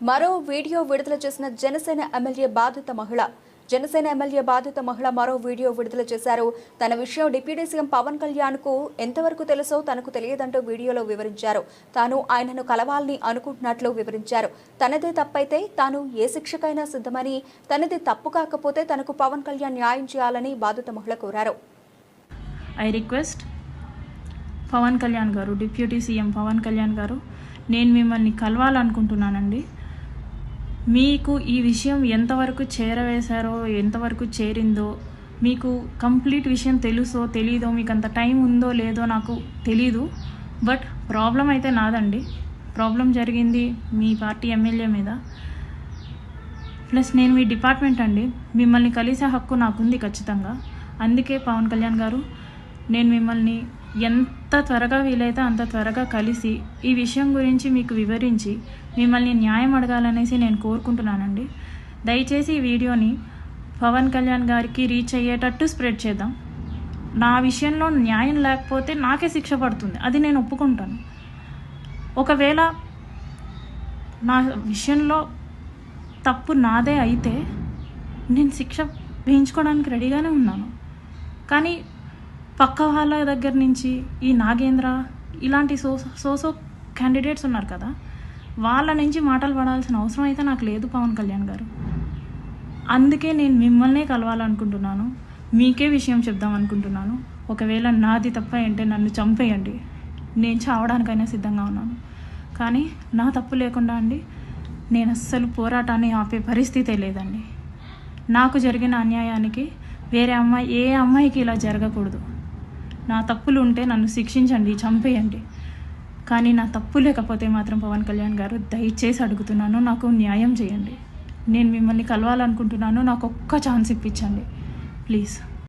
మరో వీడియో విడుదల చేసిన జనసేన ఎమ్మెల్యే బాధిత మహిళ మరో వీడియో విడుదల చేశారు. తన విషయం డిప్యూటీ సీఎం పవన్ కళ్యాణ్ కు ఎంతవరకు తెలుసో తనకు తెలియదంటూ వీడియోలో వివరించారు. తాను ఆయనను కలవాలని అనుకుంటున్నట్లు వివరించారు. తనదే తప్పైతే తాను ఏ శిక్షకైనా సిద్ధమని, తనది తప్పు కాకపోతే తనకు పవన్ కళ్యాణ్ న్యాయం చేయాలని బాధిత మహిళ కోరారు. ఐ రిక్వెస్ట్ పవన్ కళ్యాణ్ గారు, డిప్యూటీ సీఎం పవన్ కళ్యాణ్ గారు, నేను మిమ్మల్ని కలవాలనుకుంటున్నానండి. మీకు ఈ విషయం ఎంతవరకు చేరవేశారో, ఎంతవరకు చేరిందో, మీకు కంప్లీట్ విషయం తెలుసో తెలీదో, మీకు అంత టైం ఉందో లేదో నాకు తెలీదు. బట్ ప్రాబ్లం అయితే నాదండి. ప్రాబ్లం జరిగింది మీ పార్టీ ఎమ్మెల్యే మీద. ప్లస్ నేను మీ డిపార్ట్మెంట్ అండి. మిమ్మల్ని కలిసే హక్కు నాకుంది ఖచ్చితంగా. అందుకే పవన్ కళ్యాణ్ గారు, నేను మిమ్మల్ని ఎంత త్వరగా వీలైతే అంత త్వరగా కలిసి ఈ విషయం గురించి మీకు వివరించి మిమ్మల్ని న్యాయం అడగాలనేసి నేను కోరుకుంటున్నానండి. దయచేసి ఈ వీడియోని పవన్ కళ్యాణ్ గారికి రీచ్ అయ్యేటట్టు స్ప్రెడ్ చేద్దాం. నా విషయంలో న్యాయం లేకపోతే నాకే శిక్ష పడుతుంది, అది నేను ఒప్పుకుంటాను. ఒకవేళ నా విషయంలో తప్పు నాదే అయితే నేను శిక్ష వేయించుకోవడానికి రెడీగానే ఉన్నాను. కానీ పక్క వాళ్ళ దగ్గర నుంచి ఈ నాగేంద్ర ఇలాంటి సోసో క్యాండిడేట్స్ ఉన్నారు కదా, వాళ్ళ నుంచి మాటలు పడాల్సిన అవసరం అయితే నాకు లేదు పవన్ కళ్యాణ్ గారు. అందుకే నేను మిమ్మల్నే కలవాలనుకుంటున్నాను, మీకే విషయం చెప్దాం అనుకుంటున్నాను. ఒకవేళ నాది తప్ప అంటే నన్ను చంపేయండి, నేను చావడానికైనా సిద్ధంగా ఉన్నాను. కానీ నా తప్పు లేకుండా అండి నేను అస్సలు పోరాటాన్ని ఆపే పరిస్థితే లేదండి. నాకు జరిగిన అన్యాయానికి వేరే అమ్మాయి, ఏ అమ్మాయికి ఇలా జరగకూడదు. నా తప్పులు ఉంటే నన్ను శిక్షించండి, చంపేయండి. కానీ నా తప్పు లేకపోతే మాత్రం పవన్ కళ్యాణ్ గారు దయచేసి అడుగుతున్నాను, నాకు న్యాయం చేయండి. నేను మిమ్మల్ని కలవాలనుకుంటున్నాను, నాకు ఒక్క ఛాన్స్ ఇప్పించండి ప్లీజ్.